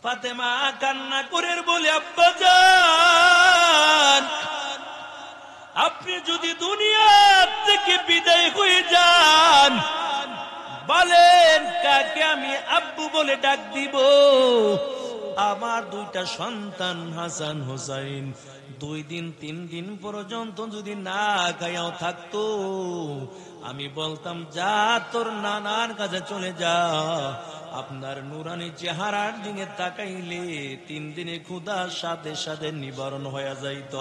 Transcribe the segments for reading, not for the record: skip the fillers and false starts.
ফাতেমা কান্না করে বলে, আব্বাজান, আপনি যদি দুনিয়া থেকে বিদায় হয়ে যান, বলেন কাকে আমি আব্বু বলে ডাক দিব? আমার দুইটা সন্তান হাসান হোসাইন 2 দিন 3 দিন পর্যন্ত যদি না খাইয়াও থাকতো, আমি বলতাম যা তোর নানার কাছে চলে যা। আপনার নুরানি চেহারার দিকে তাকাইলে 3 দিনে ক্ষুধার সাথে সাথে নিবারণ হয়ে যাইত।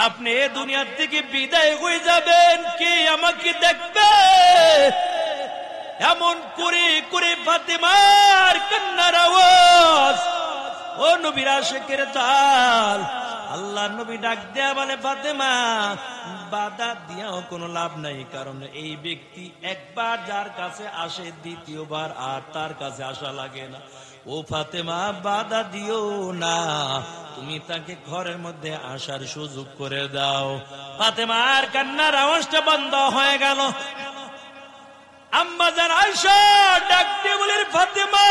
আপনি দুনিয়ার থেকে বিদায় হয়ে যাবেন, কে আমাকে দেখবে? এমন করে করে ফাতেমার কান্নার আওয়াজ, ও নবীর আশিকের তাল। আল্লাহ নবী ডাক দেয়া বলে, ফাতেমা, বাধা দিয়াও কোনো লাভ নাই, কারণ এই ব্যক্তি একবার যার কাছে আসে দ্বিতীয়বার আর তার কাছে আসা লাগে না। ও ফাতেমা, বাধা দিও না, তুমি তাকে ঘরের মধ্যে আসার সুযোগ করে দাও। ফাতেমার কান্নার আওয়াজটা বন্ধ হয়ে গেল। আম্মা জান আয়েশা ডাক দিয়ে বলেন, ফাতেমা,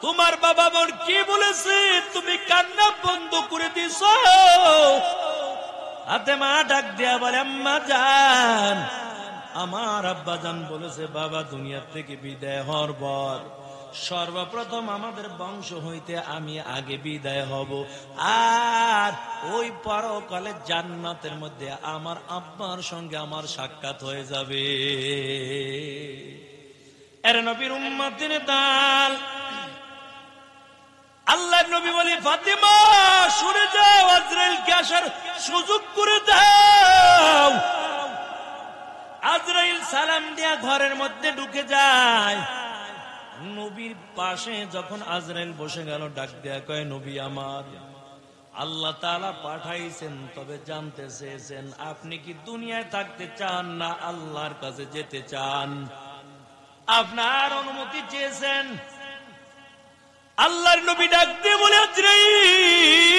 তোমার বাবা মন কি বলেছে? তুমি কান্না বন্ধ করে দিছ। ফাতেমা ডাক দিয়া বলে, আম্মা জান, আমার আব্বা জান বলেছে বাবা দুনিয়া থেকে বিদায় হওয়ার পর সর্বপ্রথম আমাদের বংশ হইতে আমি আগে বিদায় হব, আর ওই পরকালে জান্নাতের মধ্যে আমার আব্বার সঙ্গে আমার সাক্ষাৎ হয়ে যাবে। এর নবীর উম্মতের দাল। আল্লাহর নবী বলে, ফাতেমা সরে যাও, আজরাইলকে আসার সুযোগ করে দাও। আজরাইল সালাম দিয়া ঘরের মধ্যে ঢুকে যায়। নবীর পাশে যখন আজরাইল বসে গেল, ডাক দেয়া কয়, নবী আমার, আল্লাহ তাআলা পাঠাইছেন, তবে জানতে চেয়েছেন আপনি কি দুনিয়ায় থাকতে চান না আল্লাহর কাছে যেতে চান? আপনার অনুমতি চেয়েছেন। আল্লাহর নবী ডাক দিয়ে বলে, আজরাইল,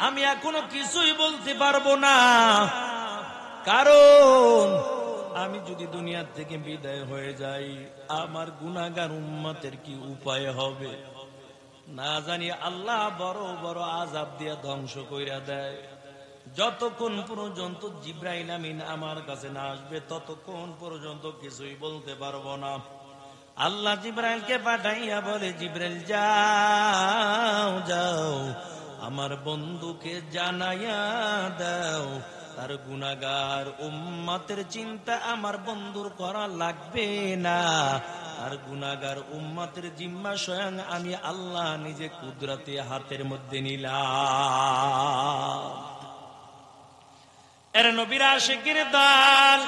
আমি এখনো কিছুই বলতে পারবো না, কারণ আমি যদি দুনিয়া থেকে বিদায় হয়ে যাই আমার গুনাহগার উম্মতের কি উপায় হবে? না জানি আল্লাহ বড় বড় আযাব দিয়ে ধ্বংস কইরা দেয়। যতক্ষণ পর্যন্ত জিবরাইল আমিন আমার কাছে না আসবে ততক্ষণ পর্যন্ত কিছুই বলতে পারবো না। আল্লাহ জিবরাইলকে পাঠাইয়া বলে, জিবরাইল যাও যাও, আমার বন্ধুকে জানাইয়া দাও তার গুনাহগার উম্মতের চিন্তা আমার বন্ধুর করা লাগবে না, আর গুনাহগার উম্মতের জিম্মা স্বয়ং আমি আল্লাহ নিজে কুদরতে হাতের মধ্যে নিলাম। এর নবীর আশিকের দল,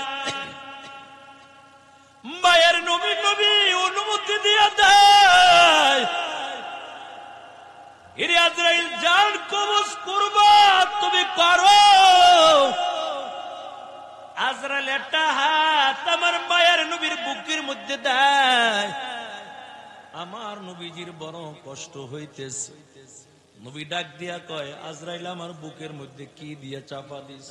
মায়ের নবী নবী অনুমতি দিয়া দেয়, এরে আজরাইল জান কবজ করবা তুমি করো। আজরাইল একটা হাত আমার মায়ের নবীর বুকের মধ্যে দেয়। আমার নবীজির বড় কষ্ট হইতেছে। নবী ডাক দিয়া কয়, আজরাইল আমার বুকের মধ্যে কি দিয়া চাপা দিস?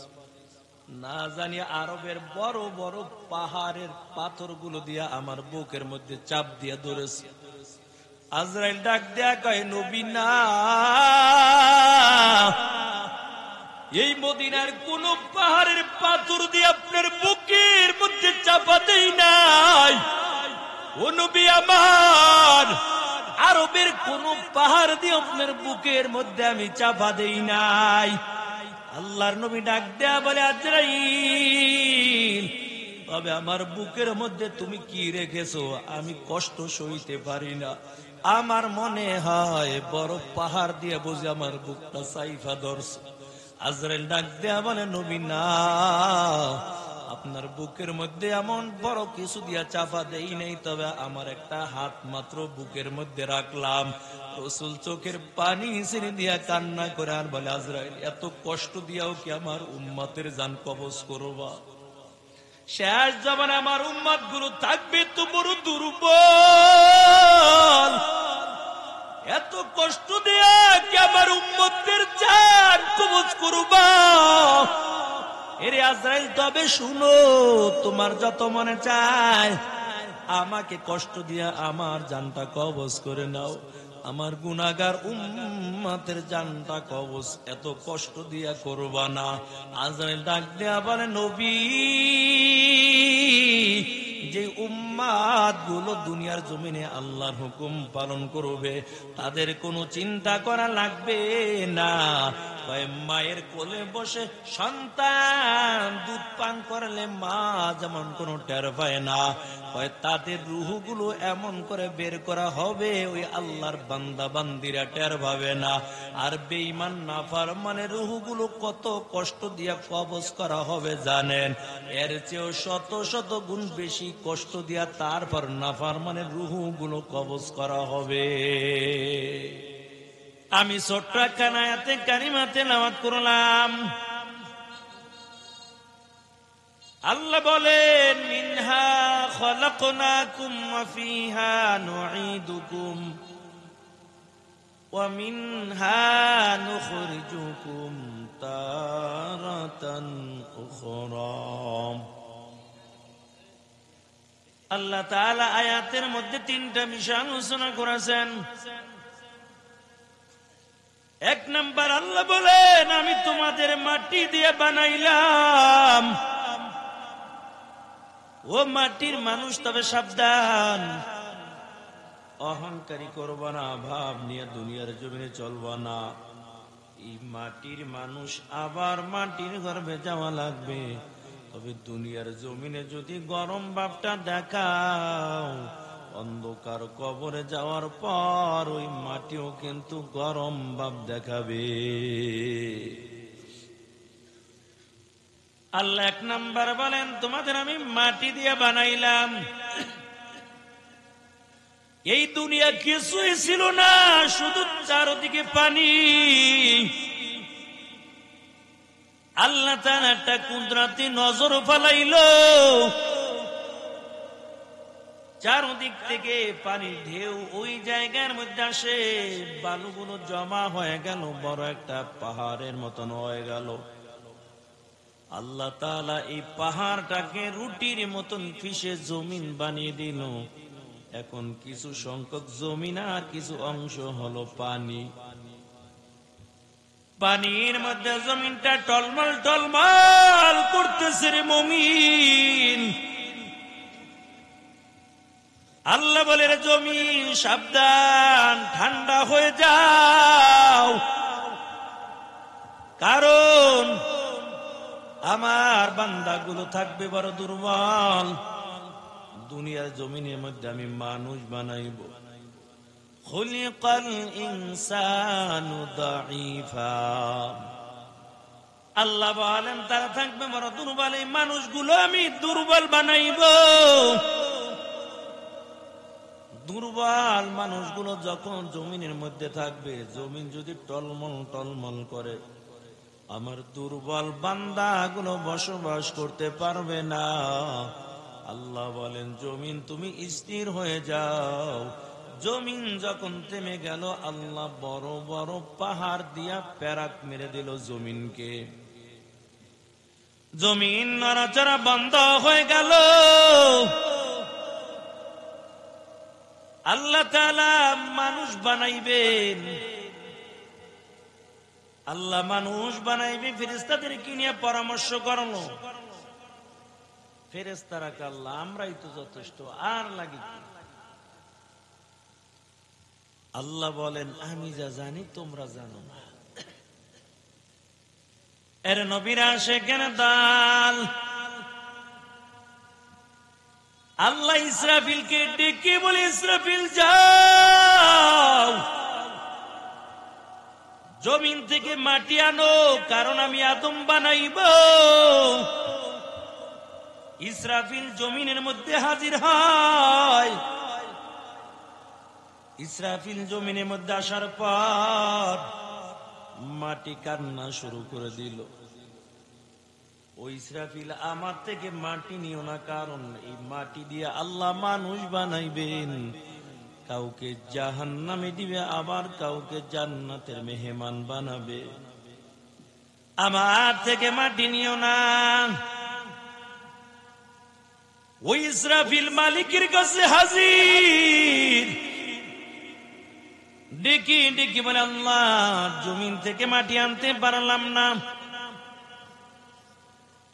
না জানি আরবের বড় বড় পাহাড়ের পাথরগুলো দিয়া আমার বুকের মধ্যে চাপ দিয়া ধরেছে। আজরাইল ডাক দেয়া কয়, নবী না, এই মদিনার কোন পাহাড়ের পাথর দিয়ে আপনার বুকের মধ্যে চাপা দেই নাই। ও নবী আমার, আরবের কোন পাহাড় দিয়ে আপনার বুকের মধ্যে আমি চাপা দেই নাই। আল্লাহর নবী ডাক দেয়া বলে, আজরাইল, তবে আমার বুকের মধ্যে তুমি কি রেখেছো আমি কষ্ট সইতে পারি না। আমার মনে হয় বড় পাহাড় দিয়ে বুঝে আমার বুকটা সাইফা ধরছে। আজরাইল ডাক দেয়া বলে, নবী না, আপনার বুকের মধ্যে এমন বড় কিছু দিয়া চাপা দেই নাই, তবে আমার একটা হাত মাত্র বুকের মধ্যে রাখলাম। রাসূল চোখের পানি ছেড়ে দিয়া কান্না করে আর বলে, আজরাইল, এত কষ্ট দিয়াও কি আমার উম্মতের জান কবজ করবা? শেষ জামানে আমার উম্মত গুলো থাকবে তো বড় দুর্বল, এত কষ্ট দিয়া কি আমার উম্মতের জান কবজ করবা? এরে আজরাইল, তবে শুনো, তোমার যত মনে চায় আমাকে কষ্ট দিয়া আমার জানটা কবজ করে নাও, আমার গুনাহগার উম্মতের জানটা কবজ এত কষ্ট দিয়া করবা না। আজরাইল ডাক দেয়া বলে, নবী, যে উম্মাত গুলো দুনিয়ার জমিনে আল্লাহর হুকুম পালন করবে তাদের কোনো চিন্তা করা লাগবে না। মায়ের কোলে বসে সন্তান দুধ পান করলে মা যেমন কোনো টের পায় না, তাদের রুহগুলো এমন করে বের করা হবে ওই আল্লাহর বান্দা বান্দিরা টের পাবে না। আর বেঈমান নাফরমানের রুহগুলো কত কষ্ট দিয়া কবজ করা হবে জানেন? এর চেয়েও শত শত গুণ বেশি কষ্ট দিয়া তারপর নাফরমানের রুহগুলো কবজ করা হবে। আমি ছোট্ট একখানা আয়াতে কারিমা তেলাওয়াত করলাম। আল্লাহ বলেন, মিনহা খলাকনাকুম ওয়া ফিহা নুঈদুকুম ওয়া মিনহা নুখরিজুকুম তারাতান উখরা। আল্লাহ তাআলা আয়াতের মধ্যে তিনটা বিষয় আলোচনা করেছেন। এক নাম্বার, আল্লাহ বলেন, আমি তোমাদের মাটি দিয়ে বানাইলাম। ও মাটির মানুষ, তবে সাবধান, অহংকারী করবা না, ভাব নিয়ে দুনিয়ার জমিনে চলবা না। এই মাটির মানুষ আবার মাটির গর্ভে যাওয়া লাগবে, তবে দুনিয়ার জমিনে যদি গরম ভাবটা দেখাও, অন্ধকার কবরে যাওয়ার পর ওই মাটিও কিন্তু গরম ভাব দেখাবে। আল্লাহ এক নাম্বার বলেন, তোমাদের আমি মাটি দিয়ে বানাইলাম। এই দুনিয়া কিছুই ছিল না, শুধু চারদিকে পানি। আল্লাহ তাআলা একটা কুদরতি নজর ফেলাইলো, চারদিক থেকে পানির ঢেউ ওই জায়গার মধ্যে আসে, বালুগুলো জমা হয়ে গেল, বড় একটা পাহাড়ের মতন হয়ে গেল। আল্লাহ তাআলা এই পাহাড়টাকে রুটির মতন পিষে জমিন বানিয়ে দিল। এখন কিছু সংখ্যক জমিন আর কিছু অংশ হলো পানি। পানির মধ্যে জমিনটা টলমল টলমল করতেছে রে মুমিন। আল্লাহ বলে, রে জমিন সাবধান, ঠান্ডা হয়ে যাও, কারণ আমার বান্দাগুলো থাকবে বড় দুর্বল। দুনিয়ার জমিনের মধ্যে আমি মানুষ বানাইব। খুলিকাল ইনসানু দাঈফা। আল্লাহ বলেন, তারা থাকবে বড় দুর্বল, এই মানুষগুলো আমি দুর্বল বানাইব। দুর্বল মানুষগুলো যখন জমিনের মধ্যে থাকবে, জমিন যদি টলমল টলমল করে, আমার দুর্বল বান্দাগুলো বসবাস করতে পারবে না। আল্লাহ বলেন, জমিন তুমি স্থির হয়ে যাও। জমিন যখন থেমে গেল, আল্লাহ বড় বড় পাহাড় দিয়া প্যারাক মেরে দিল জমিনকে। জমিন নড়াচড়া বন্ধ হয়ে গেল। আল্লাহ তাআলা মানুষ বানাইবেন, আল্লাহ মানুষ বানাইবে, ফেরেশতাদেরকে নিয়ে পরামর্শ করলো। ফেরেশতারা আল্লাহ, আমরাই তো যথেষ্ট, আর লাগে কি? আল্লাহ বলেন, আমি যা জানি তোমরা জানো না। এর নবীরা সেখানে দাল। আল্লাহ ইসরাফিলকে ডেকে বলে, ইসরাফিল যাও, জমিন থেকে মাটি আনো, কারণ আমি আদম বানাইব। ইসরাফিল জমিনের মধ্যে হাজির হয়। ইসরাফিল জমিনের মধ্যে আসার পর মাটি কান্না শুরু করে দিল। ওই ইসরাফিল, আমার থেকে মাটি নিও না, কারণ এই মাটি দিয়ে আল্লাহ মানুষ বানাইবেন। কাউকে জাহান্নামে দিবে, আবার কাউকে জান্নাতের মেহমান বানাবে। আমার থেকে মাটি নিও না। ওই ইসরাফিল মালিকের কাছে হাজির। ডেকে ডেকে বলে, আল্লাহ, জমিন থেকে মাটি আনতে পারলাম না।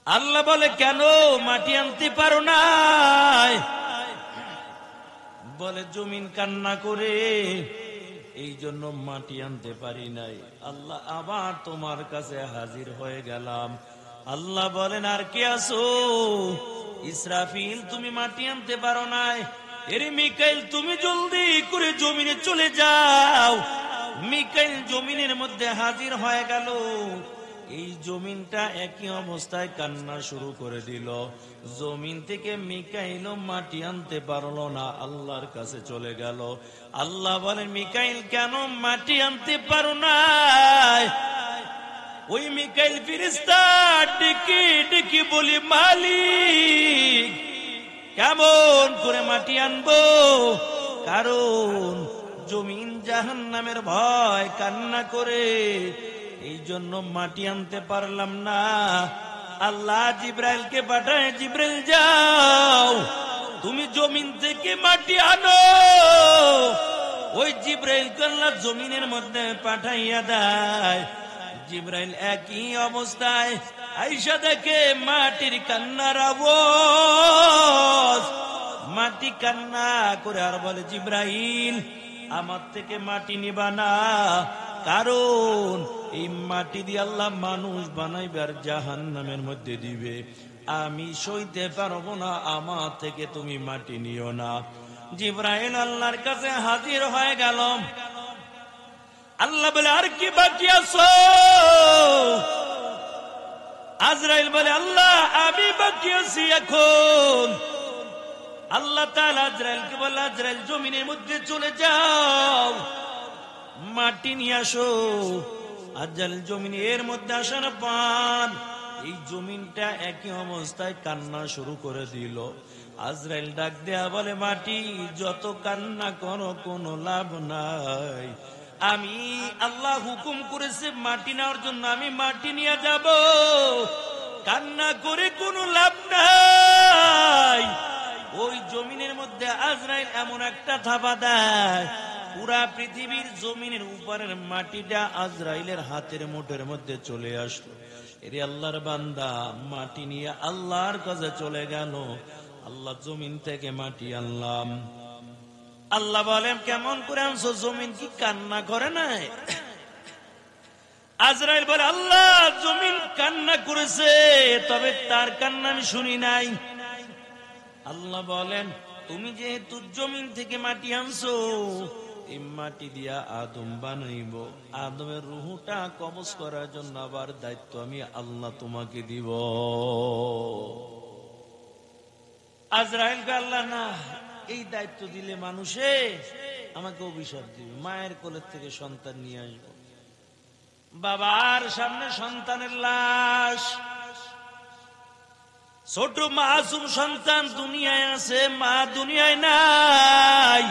আল্লাহ বলে, কেন মাটি আনতে পারো না? বলে, জমিন কান্না করে, এই জন্য মাটি আনতে পারি নাই। আল্লাহ, আবার তোমার কাছে হাজির হয়ে গেলাম। আল্লাহ বলেন, আর কে আছো? ইসরাফিল, তুমি মাটি আনতে পারো নাই। এরে মিকাইল, তুমি জলদি করে জমিনে চলে যাও। মিকাইল জমিনের মধ্যে হাজির হয়ে গেল। এই জমিনটা একই অবস্থায় কান্না শুরু করে দিল। জমিন থেকে মিকাইল মাটি আনতে পারলো না, আল্লাহর কাছে চলে গেল। আল্লাহ বলেন, মিকাইল, কেন মাটি আনতে পারো না? ওই মিকাইল ফেরেশতা ডেকে ডেকে বলি, মালিক, কেমন করে মাটি আনবো? কারণ জমিন জাহান্নামের ভয় কান্না করে, এই জন্য মাটি আনতে পারলাম না। আল্লাহ জিব্রাইলকে পাঠায়, জিব্রাইল যাও, তুমি জমিন থেকে মাটি আনো। ওই জিব্রাইলকে আল্লাহ জমিনের মধ্যে পাঠাইয়া দেয়। জিব্রাইল একই অবস্থায় আইসা দেখে মাটির কান্নার আওয়াজ। মাটি কান্না করে আর বলে, জিব্রাইল, আমার থেকে মাটি নিবা না, কারণ এই মাটি দিয়ে আল্লাহ মানুষ বানাইবে আর জাহান্নামের মধ্যে দিবে। আমি সইতে পারবো না, আমার থেকে তুমি মাটি নিও না। জিব্রাইল আল্লাহর কাছে হাজির হয়ে গেল। আল্লাহ বলে, আর কি বাকি আছো? আজরাইল বলে, আল্লাহ, আমি বাকি আছি এখন। আল্লাহ তাআলা আজরাইলকে বলে, আজরাইল, জমিনের মধ্যে চলে যাও, মাটি নিয়ে আসো। আজরাইল জমিনের মধ্যে আসার পর এই জমিনটা একই অবস্থায় কান্না শুরু করে দিল। আজরাইল ডাক দেয়া বলে, মাটি, যত কান্না করো কোনো লাভ নাই। আমি আল্লাহ হুকুম করেছে মাটি নেওয়ার জন্য, আমি মাটি নিয়ে যাব। কান্না করে কোনো লাভ নাই। ওই জমিনের মধ্যে আজরাইল এমন একটা থাবা দেয়, পুরা পৃথিবীর জমিনের উপরের মাটিটা আজরাইলের হাতের মুঠের মধ্যে চলে আসলো। এরে আল্লাহর বান্দা, মাটি নিয়ে আল্লাহর কাছে চলে গেল। আল্লাহ জমিন থেকে মাটি আনলাম। আল্লাহ বলেন, কেমন করে আনছো? জমিন কি কান্না করে নাই? আজরাইল বলে, আল্লাহ, জমিন কান্না করেছে, তবে তার কান্না আমি শুনি নাই। আল্লাহ বলেন, তুমি যেহেতু জমিন থেকে মাটি আনছো, এই মাটি দিয়া আদম বানাইব। আদমের রুহটা কবজ করার জন্য আবার দায়িত্ব আমি আল্লাহ তোমাকে দিব। আজরাইল কে আল্লাহ, না, এই দায়িত্ব দিলে মানুষে আমাকে অভিশাপ দিবে। মায়ের কোলের থেকে সন্তান নিয়ে আসবো, বাবার সামনে সন্তানের লাশ, ছোট মাসুম সন্তান দুনিয়ায় আছে, মা দুনিয়ায় নাই।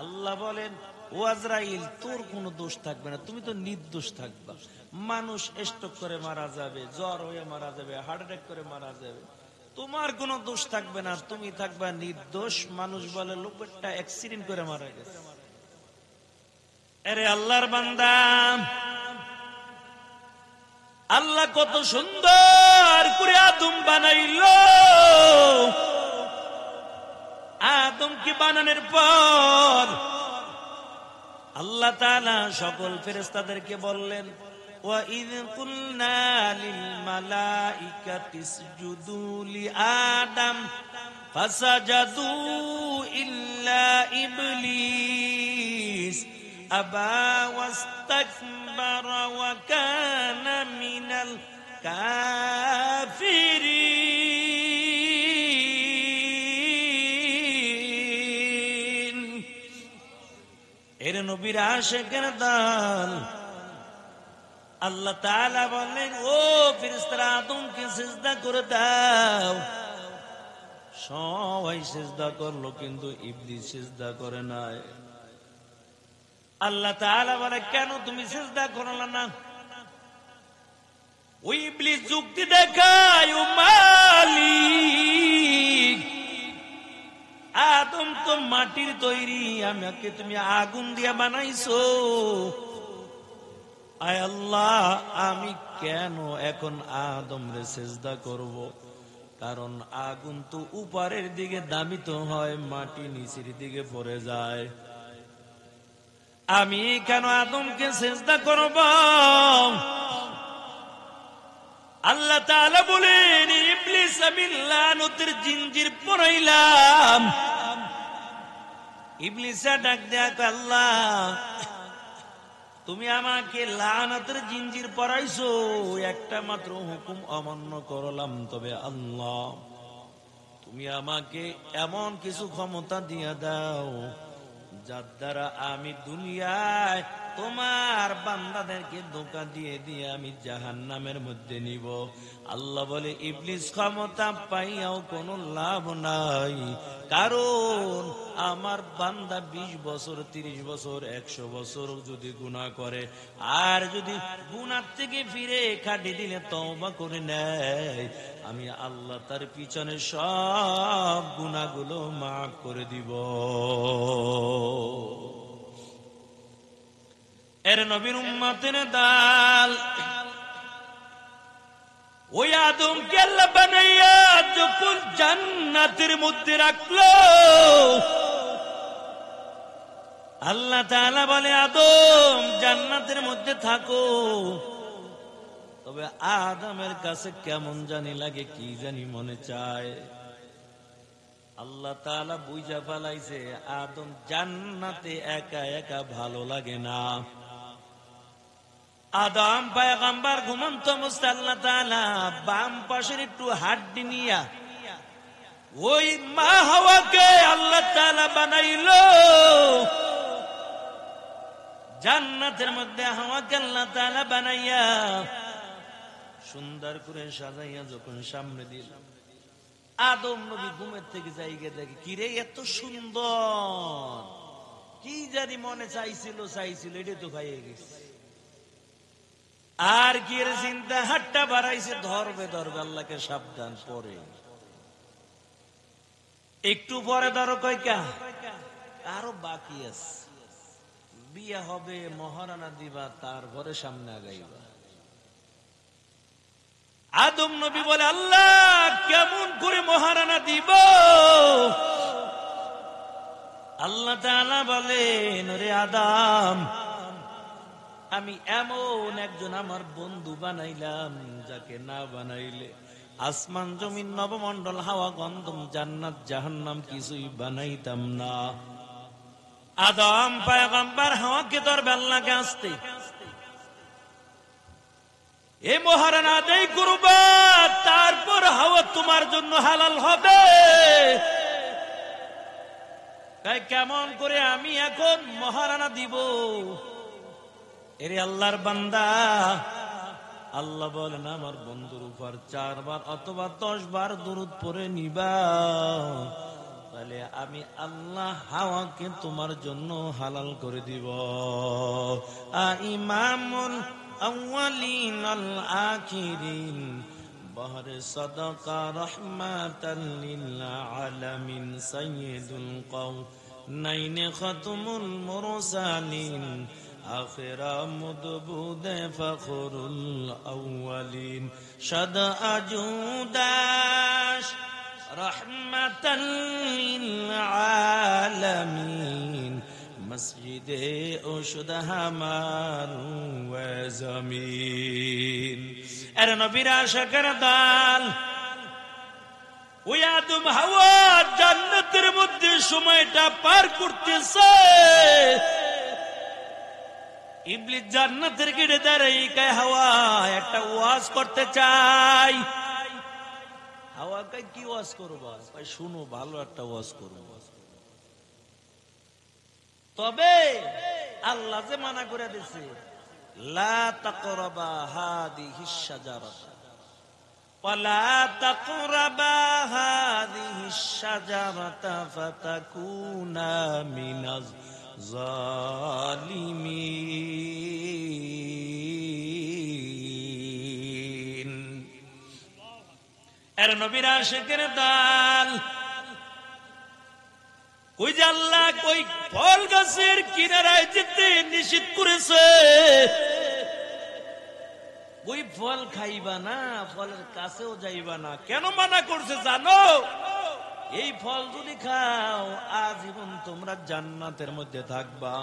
আল্লাহ বলেন, ও আজরাইল, তোর কোনো দোষ থাকবে না, তুমি তো নির্দোষ থাকবা। মানুষ স্ট্রোক করে মারা যাবে, জ্বর হয়ে মারা যাবে, হার্ট অ্যাটাক করে মারা যাবে, তোমার কোনো দোষ থাকবে না, তুমি থাকবা নির্দোষ। মানুষ বলে, লোকটা অ্যাক্সিডেন্ট করে মারা গেছে। আরে আল্লাহর বান্দা, আল্লাহ কত সুন্দর করে আদম বানাইলো। আদমকে বানানোর পর আল্লাহ তাআলা সকল ফেরেশতাদেরকে বললেন, وَإِذْ قُلْنَا لِلْمَلَائِكَةِ اسْجُدُوا لِآدَمَ فَسَجَدُوا إِلَّا إِبْلِيسَ أَبَى وَاسْتَكْبَرَ وَكَانَ مِنَ الْكَافِرِينَ। এর নবীর আশিকের দল, আল্লাহ তাআলা বললেন, ও ফেরেশতারা, আদমকে সিজদা করে দাও। সবাই সিজদা করলো, কিন্তু ইবলিস সিজদা করে নাই। আল্লাহ তাআলা বলে, কেন তুমি সিজদা করলে না? ওই ইবলিস যুক্তি দেখায়, ও মালিক, আদম তো মাটির তৈরি, আমাকে তুমি আগুন দিয়া বানাইছো। আয় আল্লাহ, আমি কেন এখন আদম রে সেজদা করব? কারণ আগুন তো উপরের দিকে দামিত হয়, মাটি নিচের দিকে পড়ে যায়। আমি কেন আদমকে সেজদা করব? আল্লাহ তাআলা বলেন, ইবলিস আমি লানতের জিঞ্জির পরাইলাম। ইবলিসা ডাক দেয়া, আল্লাহ তুমি আমাকে লানতের জিঞ্জির পরাইছো, একটা মাত্র হুকুম অমান্য করলাম, তবে আল্লাহ তুমি আমাকে এমন কিছু ক্ষমতা দিয়া দাও যার দ্বারা আমি দুনিয়ায় তোমার বান্দাদেরকে ধোঁকা দিয়ে দিয়ে আমি জাহান্নামের মধ্যে নিব। আল্লাহ বলে, ইবলিস ক্ষমতা পাইয়াও কোনো লাভ নাই, কারণ আমার বান্দা 20 বছর 30 বছর 100 বছর যদি গুনাহ করে, আর যদি গুনাহ থেকে ফিরে খাটি দিলে তওবা করে নেয়, আমি আল্লাহ তার পিছনে সব গুনাহগুলো মাফ করে দিব। এর নবীর উম্মতের দাল, ওই আদমকে আল্লাহ বানাইয়া যখন জান্নাতের মধ্যে রাখলো, আল্লাহ তাআলা বলে, আদম জান্নাতের মধ্যে থাকো। তবে আদমের কাছে কেমন জানি লাগে, কি জানি মনে চায়। আল্লাহ তাআলা বুঝা ফেলাইছে আদম জান্নাতে একা একা ভালো লাগে না। আদম পয়গম্বর ঘুমন্ত অবস্থায় আল্লাহ তাআলা বাম পাশের একটু হাড্ডি নিয়া ওই মা হাওয়াকে আল্লাহ তাআলা বানাইলো। জান্নাতের মধ্যে হাওয়াকে আল্লাহ তাআলা বানাইয়া সুন্দর করে সাজাইয়া যখন সামনে দিল, আদম নবী ঘুমের থেকে জায়গা দেখে, কিরে এত সুন্দর, কি জানি মনে চাইছিল এটা তো খাইয়ে গেছে। আর কি এর চিন্তা, হাতটা বাড়াইছে, ধরবে আল্লাহকে সাবধান। পরে একটু পরে ধরো, কয়কা আরো বাকি আছে, বিয়া হবে, মহারানা দিবা, তার ঘরে সামনে আগাইবা। আদম নবী বলে, আল্লাহ কেমন করে মহারানা দিব? আল্লাহ তাআলা বলেন, রে আদম, আমি এমন একজন আমার বন্ধু বানাইলাম, যাকে না বানাইলে আসমান জমিন নবমণ্ডল হাওয়া গন্ধম জান্নাত জাহান্নাম কিছুই বানাইতাম না। আদম পয়গম্বর হাওয়াকে ধরবে, আল্লাহকে আসতে, এ মহারানা আদায় করবা, তারপর হাওয়া তোমার জন্য হালাল হবে। তাই কেমন করে আমি এখন মহারানা দিব? এরে আল্লাহর বান্দা, আল্লাহ বলেন, আমার বন্ধুর উপর 4 বার অথবা 10 বার দরুদ পড়ে নিবা, তাহলে আমি আল্লাহ হাওয়াকে তোমার জন্য হালাল করে দিব। ইমামুল আউয়ালিন আল আখিরিন বহর সাদাকা রহমাতাল লিল আলামিন সাইয়্যিদুল কাওনাইন খাতমুল মুরসালিন আখিরা মুদবুদ ফখরুল আউয়ালিন শাদ আজুদাশ রহমাতাল লিল আলামিন মসজিদে ওশুদ হামার ওয়া জমিন। এর নবীর আশিকের দল, ওই আদম হাওয়া জান্নাতের মধ্যে সময়টা পার করতেছে। ইবলিস জান্নাতের গেটে দাঁড়িয়ে কয়, হাওয়া একটা ওয়াজ করতে চাই। হাওয়া কয়, কি ওয়াজ করবো? ভাই শুনো, ভালো একটা ওয়াজ করবো, তবে আল্লাহ যে মানা করে দিয়েছে, লা তাকরাবা হাদিহিশ শাজারাতা ওয়ালা তাকরাবা হাদিহিশ শাজারাতা ফাতাকুনা মিনাজ জালিমিন। এর নবীর আশিকের দল, ওই যে আল্লাহ ওই ফল গাছের কিনারায় যেতে নিষেধ করেছে, ওই ফল খাইবা না, ফলের কাছেও যাইবা না। কেন মানা করছে জানো? এই ফল যদি খাও আজীবন তোমরা জান্নাতের মধ্যে থাকবা,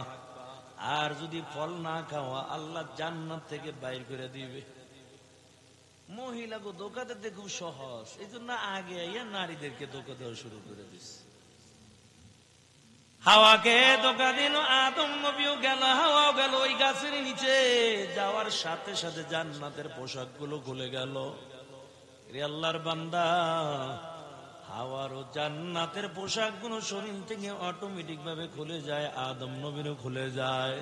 আর যদি ফল না খাওয়া আল্লাহ জান্নাত থেকে বাইর করে দিবে। মহিলাকে ধোকা দিতে খুব সহজ, এই জন্য আগে আইয়া নারীদেরকে ধোকা দেওয়া শুরু করে দিচ্ছে। হাওয়াকে ধোকা দিল, আদম নবীও গেল, হাওয়াও গেল ওই গাছের নিচে। যাওয়ার সাথে সাথে জান্নাতের পোশাক গুলো খুলে গেল। রে আল্লাহর বান্দা, হাওয়ার ও জান্নাতের পোশাক গুলো শরীর থেকে অটোমেটিক ভাবে খুলে যায়, আদম নবীরও খুলে যায়।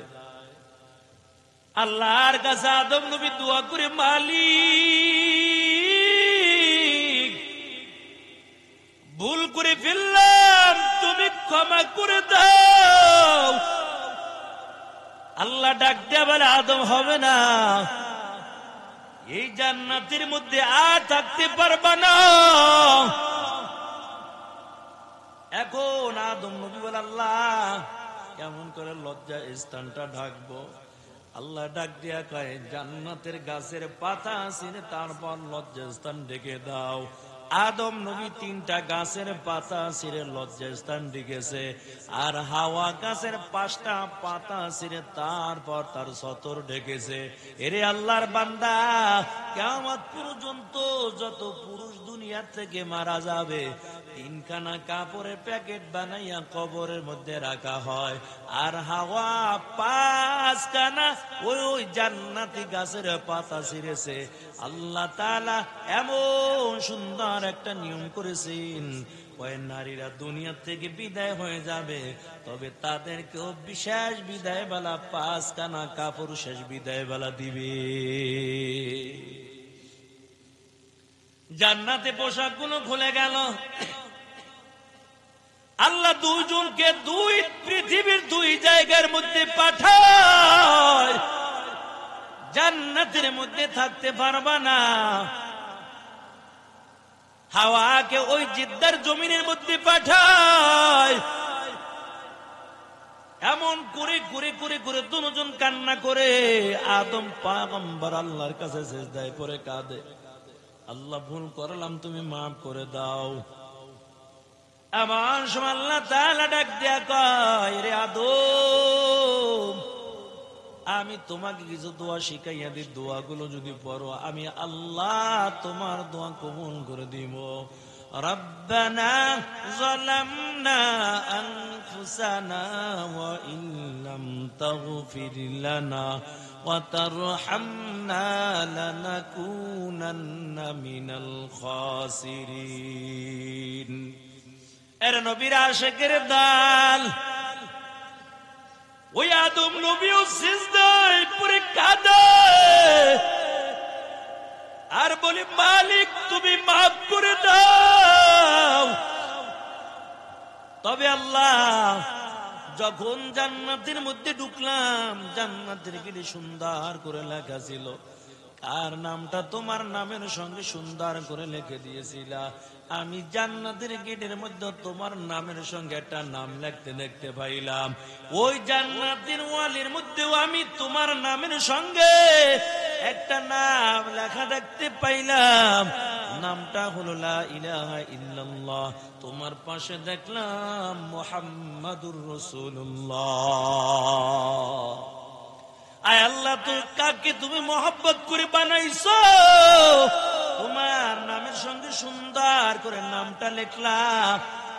আল্লাহর কাছে আদম নবী দোয়া করে, মালিক ভুল করে ফেললাম, তুমি ক্ষমা করে দাও। আল্লাহ ডাক দেয়া বলে, আদম হবে না, এই জান্নাতের মধ্যে আর থাকতে পারবা না। এখন আদম নবী বলে, আল্লাহ কেমন করে লজ্জা স্থানটা ঢাকবো? আল্লাহ ডাক দিয়া কয়, জান্নাতের গাছের পাতা ছিঁড়ে তারপর লজ্জা স্থান ঢেকে দাও। আদম নবী 3টা গাছের পাতা ছিঁড়ে লজ্জা স্থান ঢেকেছে, আর হাওয়া গাছের 5টা পাতা ছিঁড়ে তারপর তার সতর ঢেকেছে। এরে আল্লাহর বান্দা, কিয়ামত পর্যন্ত যত পুরুষ দুনিয়া থেকে মারা যাবে 3খানা কাপড়ের প্যাকেট বানাইয়া কবরের মধ্যে রাখা হয়, আর হাওয়া 5খানা ওই জান্নাতি গাছের পাতা ছিঁড়েছে। আল্লাহ তাআলা এমন সুন্দর একটা নিয়ম করেছেন, ওই নারীরা দুনিয়া থেকে বিদায় হয়ে যাবে, তবে তাদেরকেও বিশেষ বিদায় বেলা 5খানা কাপড় শেষ বিদায় বেলা দিবে। জান্নাতে পোশাক গুলো খুলে গেল। আল্লাহ দুইজনকে দুই পৃথিবীর 2 জায়গার মধ্যে পাঠায়, জান্নাতের মধ্যে থাকতে পারবা না। হাওয়াকে ওই জিদ্দার জমিনের মধ্যে পাঠায়। এমন করে করে করে করে দুজন কান্না করে, আদম পয়গম্বর আল্লাহর কাছে সিজদায় পড়ে কাঁদে, আল্লাহ ভুল করলাম, তুমি মাফ করে দাও। এমন সময় আল্লাহ তাআলা ডাক দিয়া কয়, রে আদম, আমি তোমাকে কিছু দোয়া শিখাইয়া দিই, দোয়াগুলো যদি পড়ো আমি আল্লাহ তোমার দোয়া কবুল করে দিব। রব্বানা যালামনা আনফুসানা ওয়া ইল্লাম তাগফির লানা ওয়া তারহামনা লানাকুনান্না মিনাল খাসিরিন। এর নবীর আশিকের দল, ওই আদম নবীও সিজদায় পড়ে কাঁদে আর বলে, মালিক তুমি মাফ করে দাও। তবে আল্লাহ, যখন জান্নাতের মধ্যে ঢুকলাম, জান্নাতের গেটে সুন্দর করে লেখা ছিল, আর নামটা তোমার নামের সঙ্গে সুন্দর করে লিখে দিয়েছিলা। আমি জান্নাতের গেটের মধ্যে তোমার নামের সঙ্গে একটা নাম লিখতে দেখতে পাইলাম। ওই জান্নাতের ওয়ালের মধ্যেও আমি তোমার নামের সঙ্গে একটা নাম লেখা দেখতে পাইলাম। নামটা হলো লা ইলাহা ইল্লাল্লাহ। তোমার পাশে দেখলাম মুহাম্মাদুর রাসূলুল্লাহ। আয় আল্লাহ, তো কাকে তুমি মহব্বত করে বানাইছো? তোমার নামের সঙ্গে সুন্দর করে নামটা লিখলাম।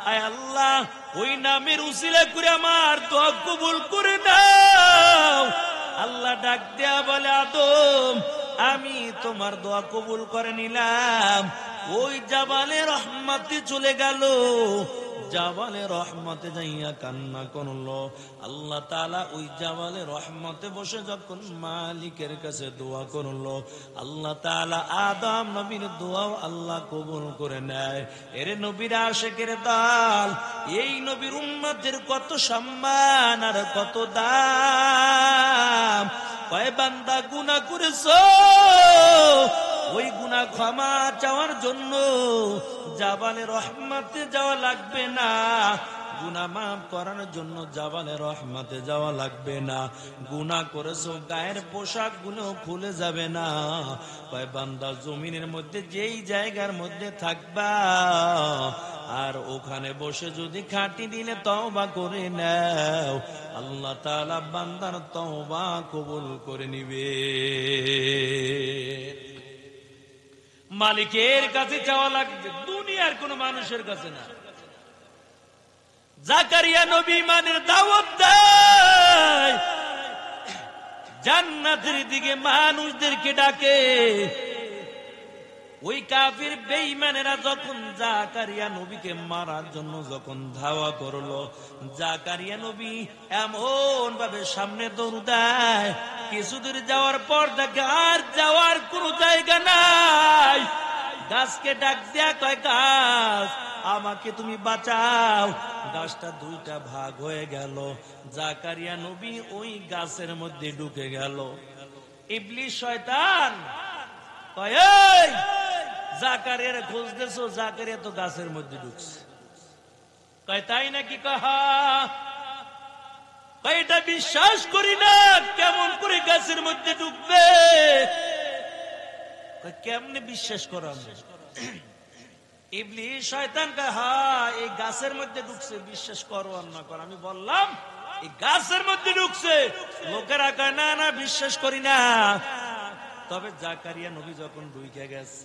আয় আল্লাহ, ওই নামের উসিলা করে আমার দোয়া কবুল করে দাও। আল্লাহ ডাক দেয়া বলে, আদম, আমি তোমার দোয়া কবুল করে নিলাম। ওই জাবালে রহমতে চলে গেল। জাবালে রহমতে যাইয়া কান্না করলো। আল্লাহ তাআলা ওই জাবালে রহমতে বসে যখন মালিকের কাছে দোয়া করলো, আল্লাহ তাআলা আদম নবীর দোয়াও আল্লাহ কবুল করে নেয়। এর নবীর আশিকের দল, এই নবীর উম্মতের কত সম্মান আর কত দাম। কয় বান্দা গুনাহ করেছো, ওই গুনাহ ক্ষমা চাওয়ার জন্য জাবালে রহমতে যাওয়া লাগবে না, গুনাহ মাফ করার জন্য জাবালে রহমতে যাওয়া লাগবে না, গুনাহ করেছো গায়ের পোশাক গুলো খুলে যাবে না। কয় বান্দা জমিনের মধ্যে যেই জায়গার মধ্যে থাকবা আর ওখানে বসে যদি খাঁটি দিলে তওবা করে নাও, আল্লাহ তাআলা বান্দার তওবা কবুল করে নিবে। মালিকের কাছে যাওয়া লাগবে, দুনিয়ার কোন মানুষের কাছে না। জাকারিয়া নবী ইমানের দাওয়াত দেয়, জান্নাতের দিকে মানুষদেরকে ডাকে। ওই কাফির বেঈমানেরা যখন জাকারিয়া নবীকে মারার জন্য যখন ধাওয়া করলো, জাকারিয়া নবী এমন ভাবে সামনে দৌড় দেয়, কিছুদূর যাওয়ার পর দেখে আর যাওয়ার কোনো জায়গা নাই। গাছকে ডাক দেয়া কয়, গাছ আমাকে তুমি বাঁচাও। গাছটা দুইটা ভাগ হয়ে গেল, জাকারিয়া নবী ওই গাছের মধ্যে ঢুকে গেল। ইবলিস শয়তান কয়, এই জাকারিয়ার খুঁজতেছো? জাকারিয়া তো গাছের মধ্যে ঢুকছে। কয় তাই নাকি? কাহা এটা বিশ্বাস করি না, কেমন করে গাছের মধ্যে ঢুকবে? কেমনে বিশ্বাস করা? ইবলিস শয়তান কয়, হ্যাঁ এই গাছের মধ্যে ঢুকছে, বিশ্বাস করো আর না করো। আমি বললাম এই গাছের মধ্যে ঢুকছে, লোকেরা কয় না না বিশ্বাস করি না। তবে জাকারিয়া নবী যখন ঢুকে গেছে,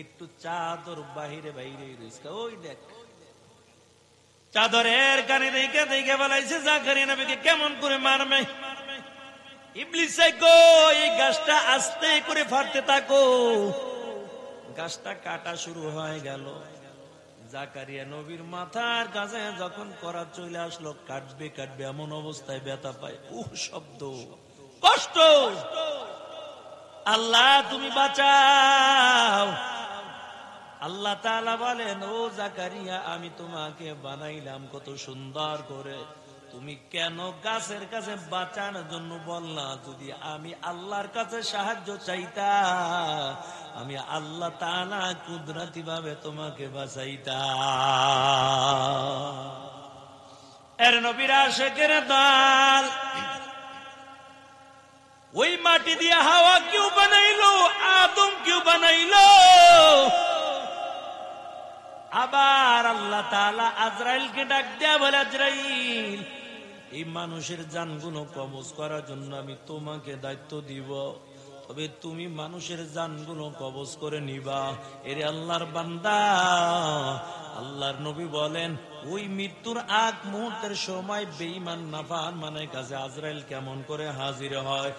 একটু চাদর বাহিরে বাহিরে রয়েছে, ওই দেখ চাদরের কানে দেখে দেখে বলাইছে জাকারিয়া নবীকে কেমন করে মারবে। ইবলিস গো এই গাছটা আস্তে করে ফাড়তে থাকো। গাছটা কাটা শুরু হয়ে গেল। জাকারিয়া নবীর মাথার কাছে যখন করা চলে আসলো, কাটবে কাটবে এমন অবস্থায় ব্যথা পায়, শব্দ কষ্ট। আল্লাহ তুমি বাঁচাও। আল্লাহ তাআলা বলেন, ও জাকারিয়া আমি তোমাকে বানাইলাম কত সুন্দর করে, তুমি কেন গাছের কাছে বাঁচানোর জন্য বললা? যদি আমি আল্লাহর কাছে সাহায্য চাইতা, আমি আল্লাহ তাআলা কুদরতি ভাবে তোমাকে বাঁচাইতা। এর নবীর আশিকের দল, ওই মাটি দিয়ে হাওয়া কেউ বানাইলো, আদম কেউ বানাইলো। আবার আল্লাহ তাআলা আজরাইলকে ডাক দেয়া বলে, আজরাইল এই মানুষের জানগুলো কবজ করার জন্য আমি তোমাকে দায়িত্ব দিব, তবে তুমি মানুষের জানগুলো কবজ করে নিবা। এরে আল্লাহর বান্দা, আল্লাহর নবী বলেন ওই মৃত্যুর আগ মুহূর্তের সময় বেঈমান নাফরমানের কাছে আজরাইল কেমন করে হাজির হয়?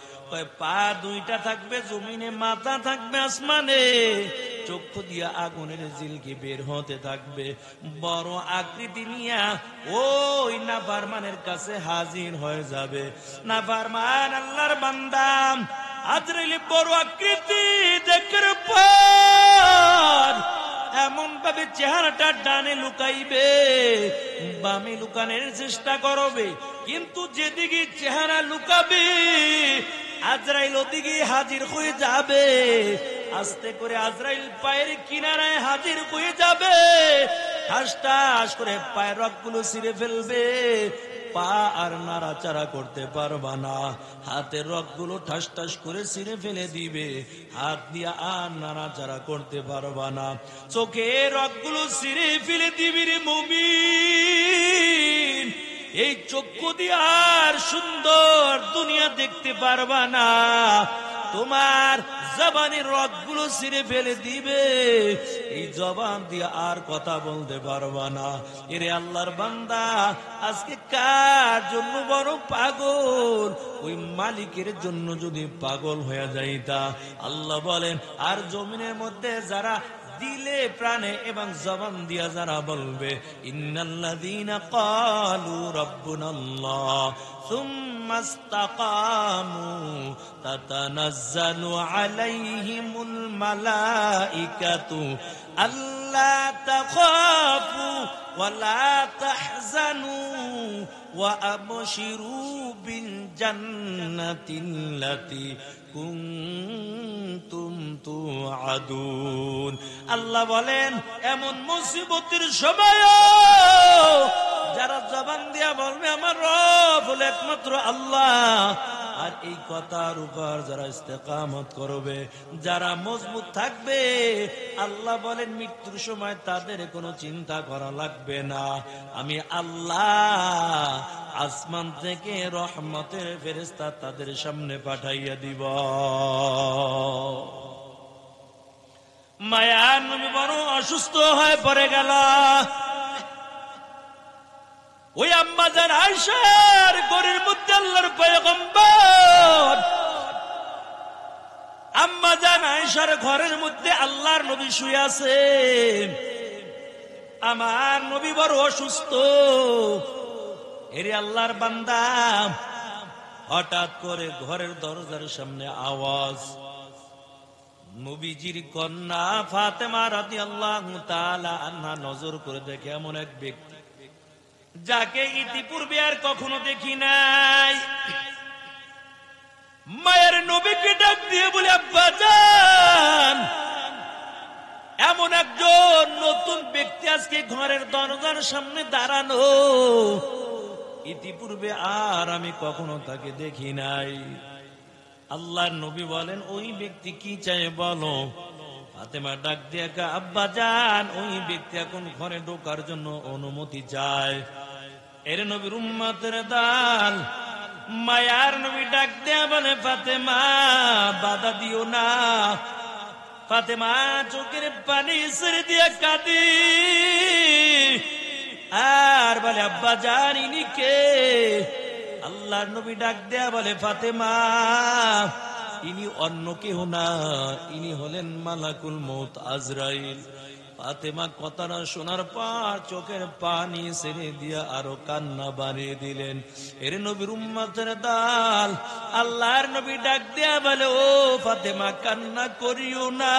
পা দুইটা থাকবে জমিনে, মাথা থাকবে আসমানে, চক্ষু দিয়া আগুনের ঝিলকি বের হতে থাকবে, বড় আকৃতি নিয়া ওই নাফরমানের কাছে হাজির হয়ে যাবে। নাফরমান আল্লাহর বান্দা আজরাইল বড় আকৃতি দেখার পর এমন ভাবে চেহারাটা ডানে লুকাইবে, বামে লুকানোর চেষ্টা করবে, কিন্তু যেদিকে চেহারা লুকাবে আজরাইল ওদিকে হাজির হয়ে যাবে। আস্তে করে আজরাইল পায়ের কিনারায় হাজির হয়ে যাবে, ঠাস ঠাস করে পায়ের রগগুলো ছিঁড়ে ফেলবে, পা আর নাড়াচাড়া করতে পারবা না, হাতের রগগুলো ঠাস ঠাস করে ছিঁড়ে ফেলে দিবে, হাত দিয়ে আর নাড়াচাড়া করতে পারবা না, চোখের রগগুলো ছিঁড়ে ফেলে দিবি রে মুমিন। এই চক্ষু দিয়ে আর সুন্দর দুনিয়া দেখতে পারবা না, তোমার জবানের রগগুলো ছিঁড়ে ফেলে দিবে, এই জবান দিয়ে আর কথা বলতে পারবা না। এরে আল্লাহর বান্দা, আজকে কার জন্য বড় পাগল? ওই মালিকের জন্য যদি পাগল হয়ে যাইতা, আল্লাহ বলেন আর জমিনের মধ্যে যারা দিলে প্রাণে এবং জবান দিয়া যারা বলবে ইন্নাল্লাযীনা ক্বালু রাব্বুনাল্লাহ সুম্মা ইসতাকামু তাতানাজ্জালু আলাইহিমুল মালাইকাতু আল্লা তাখাফু ওয়া লা তাহজানু ওয়া আবশিরু বিল জান্নাতিল্লাতী কুনতুম তুআদুন। আল্লাহ বলেন এমন মুসিবতের সময় যারা একমাত্র আল্লাহ। আর এই কথার উপর যারা ইস্তেকামত করবে, যারা মজবুত থাকবে, আল্লাহ বলেন মৃত্যুর সময় তাদের কোনো চিন্তা করা লাগবে না। আমি আল্লাহ আসমান থেকে রহমতের ফেরেশতা তাদের সামনে পাঠাইয়া দিব। মায়ার নবী বড় অসুস্থ হয়ে পড়ে গেল। ওই আম্মা জান আয়েশার ঘরের মধ্যে আল্লাহর পয়গম্বর, আম্মা জান আয়েশার ঘরের মধ্যে আল্লাহর নবী শুয়ে আছেন। আমার নবী বড় অসুস্থ। এরে আল্লাহর বান্দা, হঠাৎ করে ঘরের দরজার সামনে আওয়াজ। নবীজির কন্যা ফাতেমা রাদিয়াল্লাহু তাআলা আনহা নজর করে দেখে এমন এক ব্যক্তি যাকে ইতিপূর্বে আর কখনো দেখি নাই। মায়ের নবীকে ডাক দিয়ে বলে, আব্বাজান, এমন একজন নতুন ব্যক্তি আজকে ঘরের দরজার সামনে দাঁড়ানো, ইতিপূর্বে আর আমি কখনো তাকে দেখি নাই। আল্লাহর নবী বলেন, ওই ব্যক্তি কি চায় বলো। ফাতেমা ডাক দিয়ে, আব্বাজান, ওই ব্যক্তি এখন ঘরে ঢোকার জন্য অনুমতি চায়। এর নবীর উম্মতের দল। মায়ার নবী ডাক দিয়ে বলে, ফাতেমা, বাধা দিও না। ফাতেমা চোখের পানি ছেড়ে দিয়ে কাঁদি আর বলে, আব্বাজান, ইনি কে? আল্লাহর নবী ডাক দেয়া বলে, ফাতেমা, ইনি অন্য কেহ না, ইনি হলেন মালাকুল মউত আজরাইল। ফাতেমা কথাটা শোনার পর চোখের পানি ছেড়ে দিয়া আরো কান্না বাড়িয়ে দিলেন। এর নবীর উম্মতের দল। আল্লাহর নবী ডাক দেয়া বলে, ও ফাতেমা, কান্না করিও না,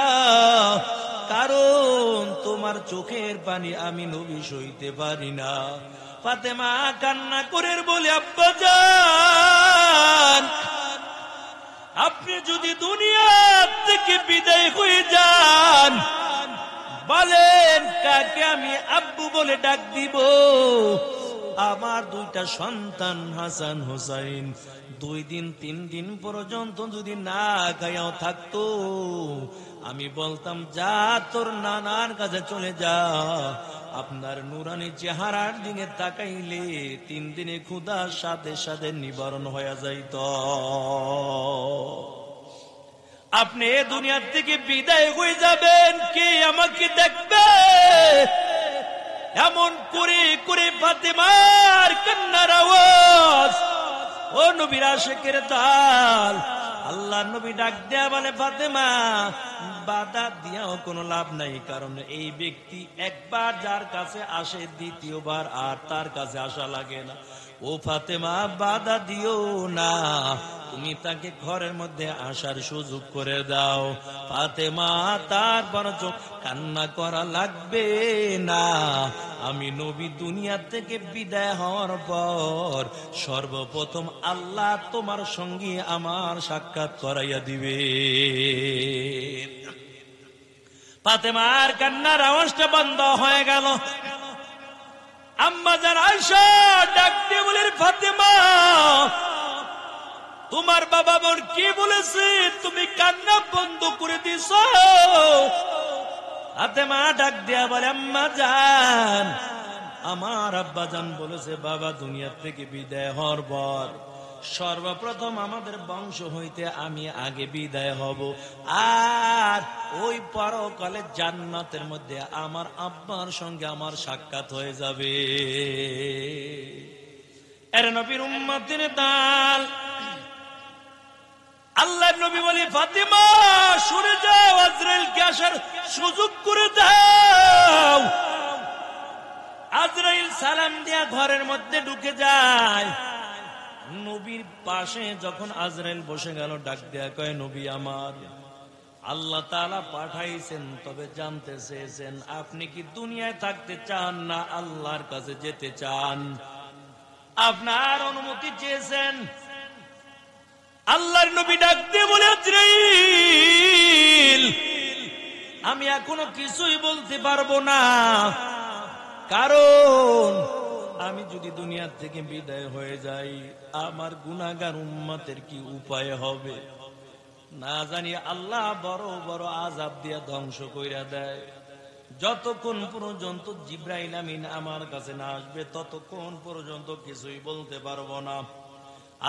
কারণ তোমার চোখের পানি আমি নবী সইতে পারি না। ফাতেমা কান্না করে বলে, আব্বাজান, আপনি যদি দুনিয়া থেকে বিদায় হয়ে যান, বলেন কাকে আমি আব্বু বলে ডাক দিব? আমার দুইটা সন্তান হাসান হোসাইন 2 দিন 3 দিন পর্যন্ত যদি না খাইয়াও থাকতো, আমি বলতাম, যা তোর নানার কাছে চলে যা। আপনার নুরানি চেহারার দিকে তাকাইলে 3 দিনে ক্ষুধার সাথে সাথে নিবারণ হয়ে যাইত। আপনি এ দুনিয়ার থেকে বিদায় হয়ে যাবেন, কে আমাকে দেখবে? এমন করে করে ফাতেমার কান্নার আওয়াজ। ও নবীর আশিকের দল, আল্লাহর নবী ডাক দেয়া বলে, ফাতেমা, বাধা দিয়াও কোনো লাভ নাই, কারণ এই ব্যক্তি একবার যার কাছে আসে, দ্বিতীয়বার আর তার কাছে আসা লাগে না। ও ফাতেমা, বাধা দিও না, তুমি তাকে ঘরের মধ্যে আসার সুযোগ করে দাও। ফাতেমা তারপর চোখ কান্না করা লাগবে না, আমি নবী দুনিয়া থেকে বিদায় হওয়ার পর সর্বপ্রথম আল্লাহ তোমার সঙ্গে আমার সাক্ষাৎ করাইয়া দিবে। ফাতেমার কান্নার আওয়াজটা বন্ধ হয়ে গেল। আম্মা জান আয়েশা ডাক দিয়ে বলেন, ফাতেমা, তোমার বাবা মন কি বলেছে? তুমি কান্না বন্ধ করে দিছ। ফাতেমা ডাক দিয়া বলে, আম্মা জান, আমার আব্বা জান বলেছে, বাবা দুনিয়া থেকে বিদায় হওয়ার পর সর্বপ্রথম আমাদের বংশ হইতে আমি আগে বিদায় হব, আর ওই পরকালে জান্নাতের মধ্যে আমার আব্বার সঙ্গে আমার সাক্ষাৎ হয়ে যাবে। এর নবীর উম্মতের দল। আল্লাহর নবী বলে, ফাতেমা, সরে যাও, আজরাইলকে আসার সুযোগ করে দাও। আজরাইল সালাম দিয়া ঘরের মধ্যে ঢুকে যায়। নবীর পাশে যখন আজরাইল বসে গেল, ডাক দেয়া কয়, নবী আমার, আল্লাহ তাআলা পাঠাইছেন, তবে জানতে চেয়েছেন আপনি কি দুনিয়ায় থাকতে চান না আল্লাহর কাছে যেতে চান? আপনার অনুমতি চেয়েছেন। আল্লাহর নবী ডাক দিয়ে বলে, আজরাইল, আমি এখনো কিছুই বলতে পারবো না, কারণ আমি যদি দুনিয়া থেকে বিদায় হয়ে যাই, আমার গুনাহগার উম্মতের কি উপায় হবে? না জানি আল্লাহ বড় বড় আযাব দিয়া ধ্বংস কইরা দেয়। যতক্ষণ পর্যন্ত জিব্রাইল আমিন আমার কাছে না আসবে, ততক্ষণ পর্যন্ত কিছুই বলতে পারবো না।